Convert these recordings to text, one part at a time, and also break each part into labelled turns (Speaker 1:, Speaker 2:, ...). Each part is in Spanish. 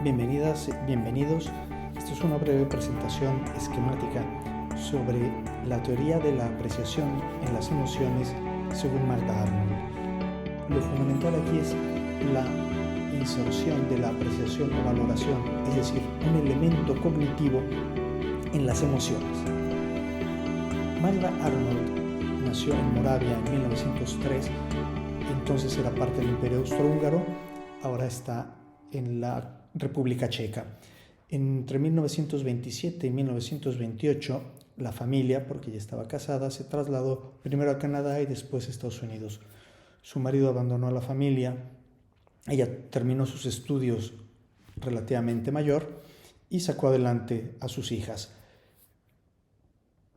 Speaker 1: Bienvenidas, bienvenidos. Esta es una breve presentación esquemática sobre la teoría de la apreciación en las emociones según Magda Arnold. Lo fundamental aquí es la inserción de la apreciación o valoración, es decir, un elemento cognitivo en las emociones. Magda Arnold nació en Moravia en 1903, entonces era parte del Imperio Austrohúngaro, ahora está en la República Checa. Entre 1927 y 1928, la familia, porque ya estaba casada, se trasladó primero a Canadá y después a Estados Unidos. Su marido abandonó a la familia, ella terminó sus estudios relativamente mayor y sacó adelante a sus hijas.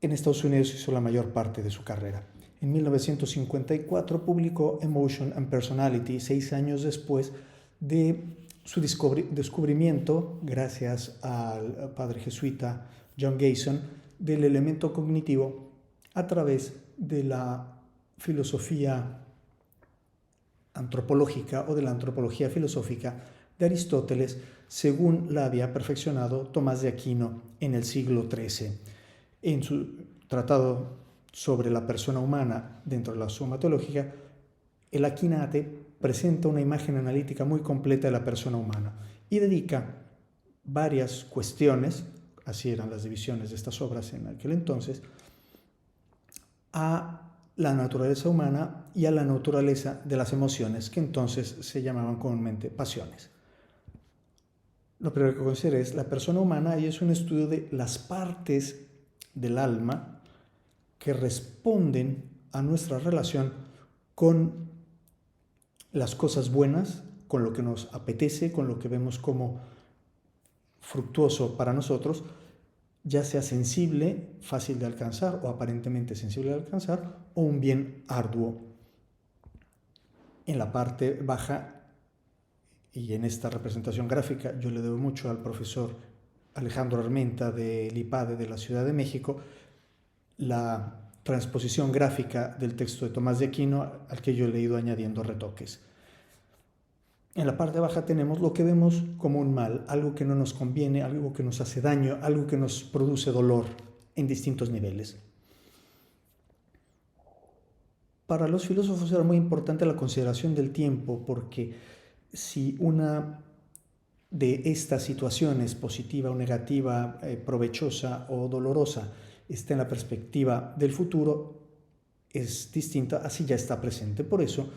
Speaker 1: En Estados Unidos hizo la mayor parte de su carrera. En 1954 publicó Emotion and Personality, 6 años después de su descubrimiento, gracias al padre jesuita John Gayson, del elemento cognitivo a través de la filosofía antropológica o de la antropología filosófica de Aristóteles, según la había perfeccionado Tomás de Aquino en el siglo XIII. En su tratado sobre la persona humana dentro de la Suma Teológica, el Aquinate presenta una imagen analítica muy completa de la persona humana y dedica varias cuestiones, así eran las divisiones de estas obras en aquel entonces, a la naturaleza humana y a la naturaleza de las emociones, que entonces se llamaban comúnmente pasiones. Lo primero que considera es la persona humana y es un estudio de las partes del alma que responden a nuestra relación con las cosas buenas, con lo que nos apetece, con lo que vemos como fructuoso para nosotros, ya sea sensible, fácil de alcanzar o aparentemente sensible de alcanzar, o un bien arduo. En la parte baja, y en esta representación gráfica yo le debo mucho al profesor Alejandro Armenta del IPADE de la Ciudad de México, la transposición gráfica del texto de Tomás de Aquino, al que yo le he ido añadiendo retoques. En la parte baja tenemos lo que vemos como un mal, algo que no nos conviene, algo que nos hace daño, algo que nos produce dolor en distintos niveles. Para los filósofos era muy importante la consideración del tiempo, porque si una de estas situaciones, positiva o negativa, provechosa o dolorosa, está en la perspectiva del futuro, es distinta, así ya está presente. Por eso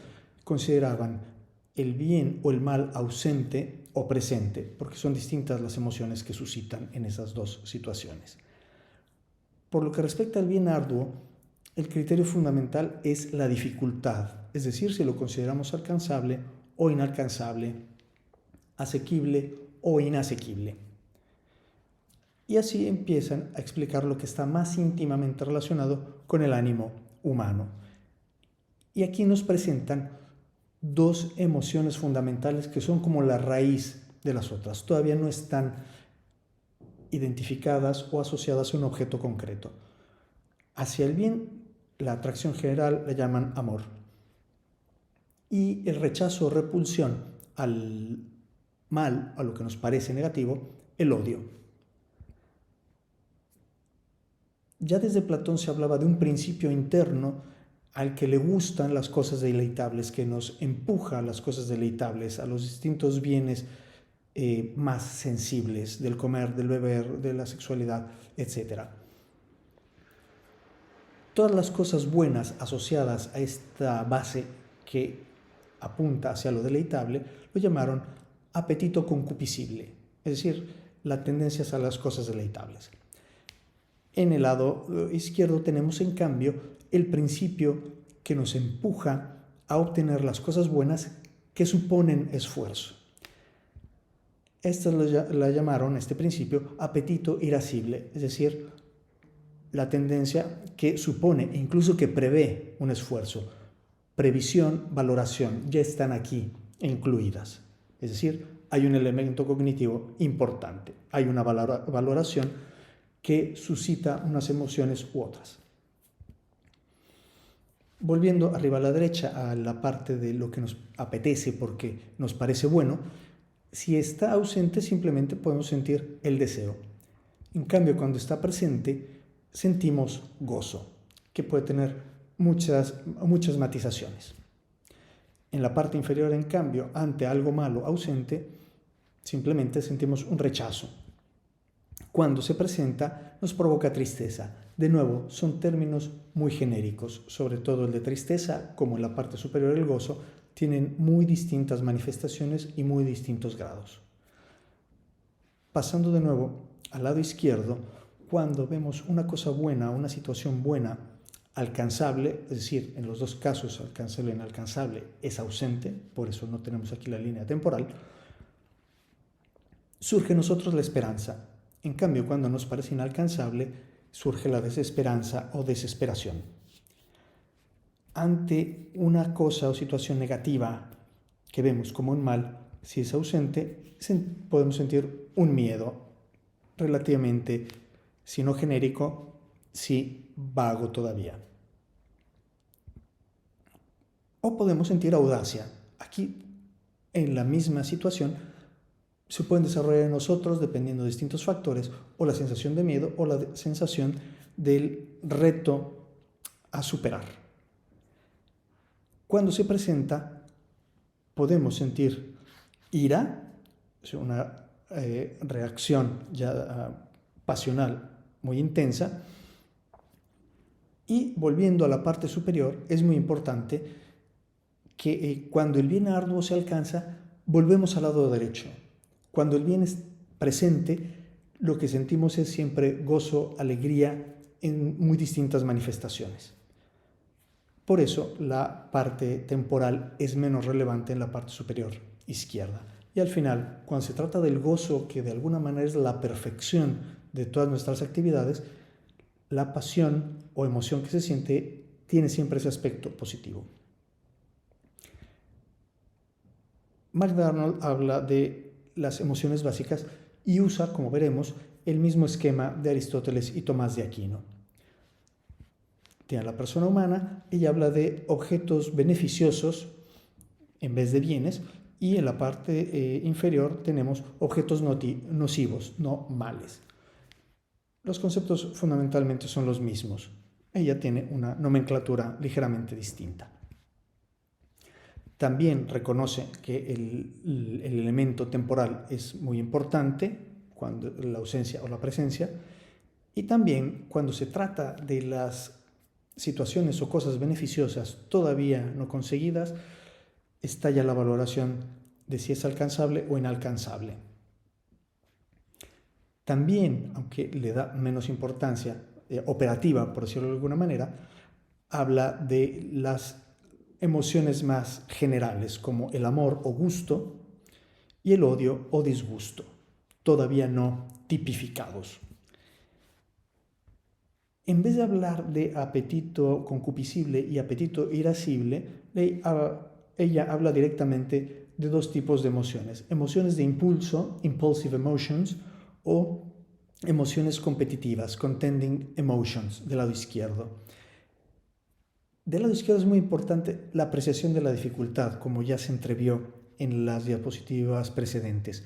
Speaker 1: consideraban el bien o el mal ausente o presente, porque son distintas las emociones que suscitan en esas dos situaciones. Por lo que respecta al bien arduo, el criterio fundamental es la dificultad, es decir, si lo consideramos alcanzable o inalcanzable, asequible o inasequible. Y así empiezan a explicar lo que está más íntimamente relacionado con el ánimo humano. Y aquí nos presentan dos emociones fundamentales que son como la raíz de las otras. Todavía no están identificadas o asociadas a un objeto concreto. Hacia el bien, la atracción general la llaman amor. Y el rechazo o repulsión al mal, a lo que nos parece negativo, el odio. Ya desde Platón se hablaba de un principio interno al que le gustan las cosas deleitables, que nos empuja a las cosas deleitables, a los distintos bienes más sensibles del comer, del beber, de la sexualidad, etc. Todas las cosas buenas asociadas a esta base que apunta hacia lo deleitable lo llamaron apetito concupiscible, es decir, la tendencia a las cosas deleitables. En el lado izquierdo tenemos, en cambio, el principio que nos empuja a obtener las cosas buenas que suponen esfuerzo. Esta la llamaron, este principio, apetito irascible, es decir, la tendencia que supone e incluso que prevé un esfuerzo. Previsión, valoración, ya están aquí incluidas. Es decir, hay un elemento cognitivo importante, hay una valoración que suscita unas emociones u otras. Volviendo arriba a la derecha a la parte de lo que nos apetece porque nos parece bueno, Si está ausente, simplemente podemos sentir el deseo. En cambio, cuando está presente, sentimos gozo, que puede tener muchas matizaciones. En la parte inferior, en cambio, ante algo malo ausente, simplemente sentimos un rechazo. Cuando se presenta, nos provoca tristeza. De nuevo, son términos muy genéricos, sobre todo el de tristeza, como en la parte superior el gozo, tienen muy distintas manifestaciones y muy distintos grados. Pasando de nuevo al lado izquierdo, cuando vemos una cosa buena, una situación buena, alcanzable, es decir, en los dos casos, alcanzable e inalcanzable, es ausente, por eso no tenemos aquí la línea temporal, surge en nosotros la esperanza. En cambio, cuando nos parece inalcanzable, surge la desesperanza o desesperación. Ante una cosa o situación negativa que vemos como un mal, si es ausente, podemos sentir un miedo relativamente, si no genérico, sí vago todavía. O podemos sentir audacia. Aquí, en la misma situación, se pueden desarrollar en nosotros, dependiendo de distintos factores, o la sensación de miedo o la sensación del reto a superar. Cuando se presenta, podemos sentir ira, una reacción ya pasional muy intensa, y volviendo a la parte superior, es muy importante que cuando el bien arduo se alcanza, volvemos al lado derecho. Cuando el bien es presente, lo que sentimos es siempre gozo, alegría, en muy distintas manifestaciones. Por eso la parte temporal es menos relevante en la parte superior izquierda. Y al final, cuando se trata del gozo, que de alguna manera es la perfección de todas nuestras actividades, la pasión o emoción que se siente tiene siempre ese aspecto positivo. McDonald habla de las emociones básicas y usa, como veremos, el mismo esquema de Aristóteles y Tomás de Aquino. Tiene la persona humana, ella habla de objetos beneficiosos en vez de bienes, y en la parte inferior tenemos objetos nocivos, no males. Los conceptos fundamentalmente son los mismos. Ella tiene una nomenclatura ligeramente distinta. También reconoce que el elemento temporal es muy importante, cuando la ausencia o la presencia, y también cuando se trata de las situaciones o cosas beneficiosas todavía no conseguidas, está ya la valoración de si es alcanzable o inalcanzable. También, aunque le da menos importancia operativa, por decirlo de alguna manera, habla de las emociones más generales, como el amor o gusto y el odio o disgusto, todavía no tipificados. En vez de hablar de apetito concupiscible y apetito irascible, ella habla directamente de dos tipos de emociones. Emociones de impulso, impulsive emotions, o emociones competitivas, contending emotions, del lado izquierdo. Del lado izquierdo es muy importante la apreciación de la dificultad, como ya se entrevió en las diapositivas precedentes.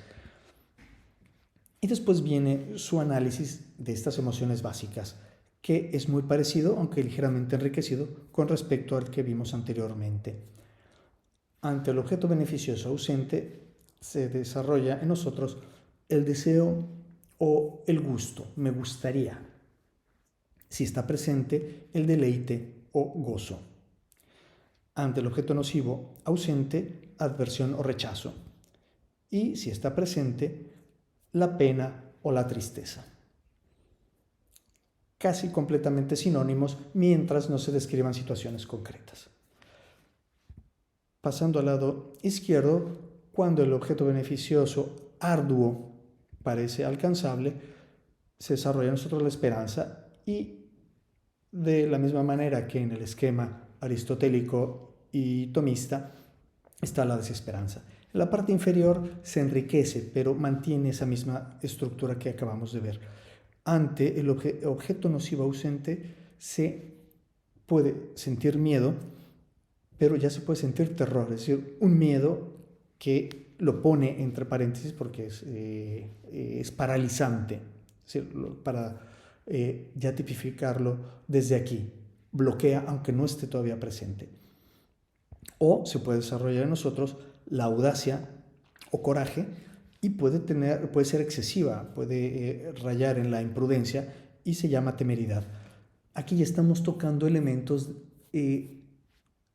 Speaker 1: Y después viene su análisis de estas emociones básicas, que es muy parecido, aunque ligeramente enriquecido, con respecto al que vimos anteriormente. Ante el objeto beneficioso ausente, se desarrolla en nosotros el deseo o el gusto, me gustaría. Si está presente, el deleite o gozo. Ante el objeto nocivo ausente, aversión o rechazo. Y si está presente, la pena o la tristeza. Casi completamente sinónimos mientras no se describan situaciones concretas. Pasando al lado izquierdo, cuando el objeto beneficioso arduo parece alcanzable, se desarrolla en nosotros la esperanza, y de la misma manera que en el esquema aristotélico y tomista está la desesperanza. En la parte inferior se enriquece, pero mantiene esa misma estructura que acabamos de ver. Ante el objeto nocivo ausente se puede sentir miedo, pero ya se puede sentir terror, es decir, un miedo que lo pone entre paréntesis porque es paralizante, es decir, para ya tipificarlo desde aquí, bloquea aunque no esté todavía presente. O se puede desarrollar en nosotros la audacia o coraje y puede ser excesiva, puede rayar en la imprudencia y se llama temeridad. Aquí ya estamos tocando elementos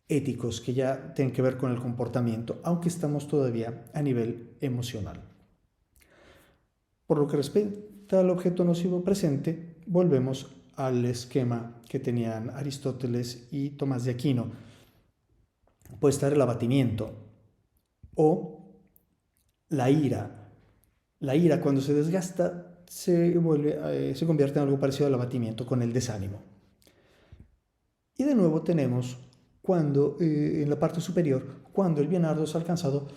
Speaker 1: éticos que ya tienen que ver con el comportamiento, aunque estamos todavía a nivel emocional. Por lo que respecta al objeto nocivo presente, volvemos al esquema que tenían Aristóteles y Tomás de Aquino. Puede estar el abatimiento o la ira. La ira, cuando se desgasta, se convierte en algo parecido al abatimiento, con el desánimo. Y de nuevo tenemos cuando en la parte superior, cuando el bien arduo es alcanzado,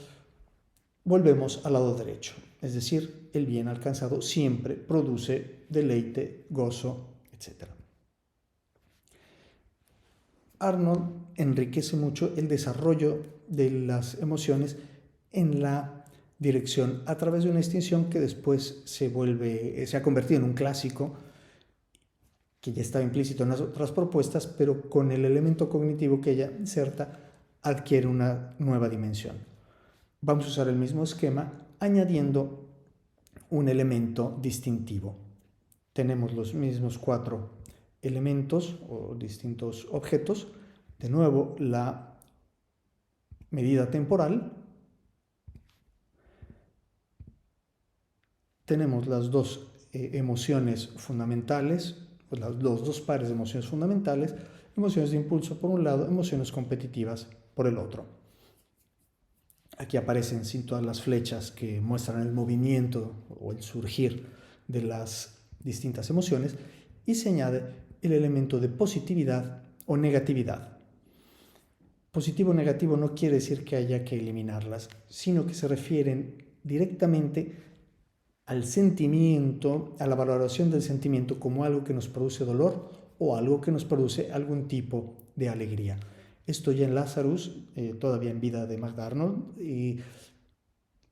Speaker 1: volvemos al lado derecho. Es decir, el bien alcanzado siempre produce deleite, gozo, etc. Arnold enriquece mucho el desarrollo de las emociones en la dirección a través de una distinción que después se ha convertido en un clásico que ya estaba implícito en las otras propuestas, pero con el elemento cognitivo que ella inserta adquiere una nueva dimensión. Vamos a usar el mismo esquema añadiendo un elemento distintivo. Tenemos los mismos 4 elementos o distintos objetos. De nuevo, la medida temporal. Tenemos las 2 emociones fundamentales, los 2 pares de emociones fundamentales, emociones de impulso por un lado, emociones competitivas por el otro. Aquí aparecen sin todas las flechas que muestran el movimiento o el surgir de las distintas emociones y se añade el elemento de positividad o negatividad. Positivo o negativo no quiere decir que haya que eliminarlas, sino que se refieren directamente al sentimiento, a la valoración del sentimiento como algo que nos produce dolor o algo que nos produce algún tipo de alegría. Esto ya en Lazarus, todavía en vida de Magda Arnold,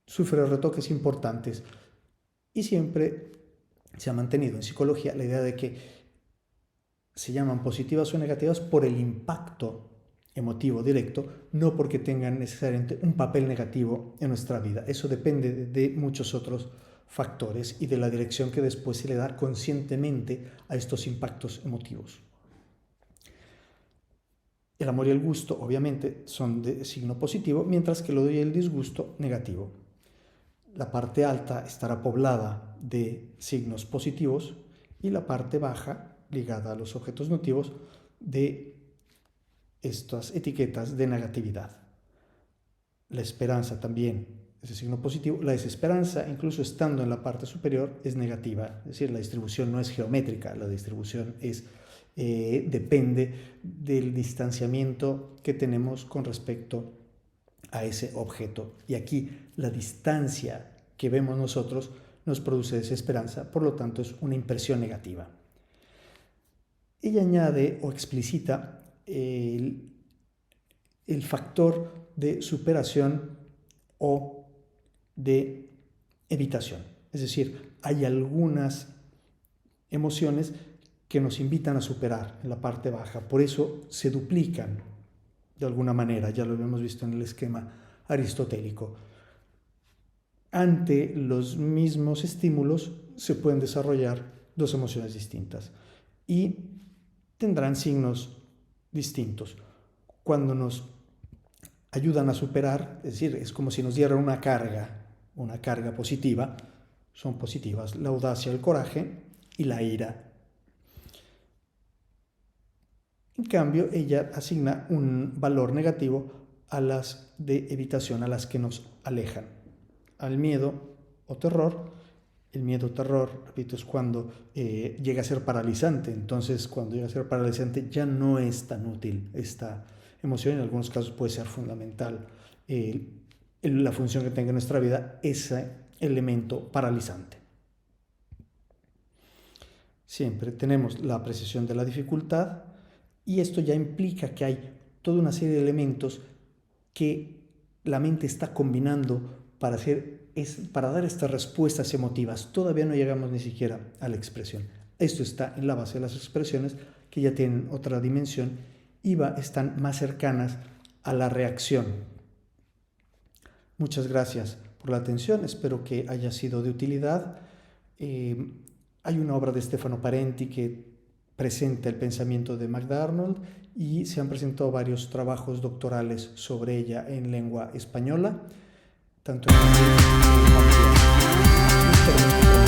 Speaker 1: sufre retoques importantes y siempre se ha mantenido en psicología la idea de que se llaman positivas o negativas por el impacto emotivo directo, no porque tengan necesariamente un papel negativo en nuestra vida. Eso depende de muchos otros factores y de la dirección que después se le da conscientemente a estos impactos emotivos. El amor y el gusto, obviamente, son de signo positivo, mientras que el odio y el disgusto, negativo. La parte alta estará poblada de signos positivos y la parte baja, ligada a los objetos notivos, de estas etiquetas de negatividad. La esperanza también es de signo positivo. La desesperanza, incluso estando en la parte superior, es negativa. Es decir, la distribución no es geométrica, la distribución depende del distanciamiento que tenemos con respecto a ese objeto. Y aquí la distancia que vemos nosotros nos produce desesperanza, por lo tanto es una impresión negativa. Ella añade o explicita el factor de superación o de evitación. Es decir, hay algunas emociones que nos invitan a superar en la parte baja, por eso se duplican de alguna manera, ya lo habíamos visto en el esquema aristotélico. Ante los mismos estímulos se pueden desarrollar 2 emociones distintas y tendrán signos distintos. Cuando nos ayudan a superar, es decir, es como si nos dieran una carga positiva, son positivas la audacia, el coraje y la ira. En cambio, ella asigna un valor negativo a las de evitación, a las que nos alejan. Al miedo o terror. El miedo o terror, repito, es cuando llega a ser paralizante. Entonces, cuando llega a ser paralizante ya no es tan útil esta emoción. En algunos casos puede ser fundamental la función que tenga en nuestra vida ese elemento paralizante. Siempre tenemos la apreciación de la dificultad y esto ya implica que hay toda una serie de elementos que la mente está combinando para dar estas respuestas emotivas. Todavía no llegamos ni siquiera a la expresión. Esto está en la base de las expresiones, que ya tienen otra dimensión y están más cercanas a la reacción. Muchas gracias por la atención, espero que haya sido de utilidad. Hay una obra de Stefano Parenti que presenta el pensamiento de Magda Arnold y se han presentado varios trabajos doctorales sobre ella en lengua española, tanto en inglés como en español.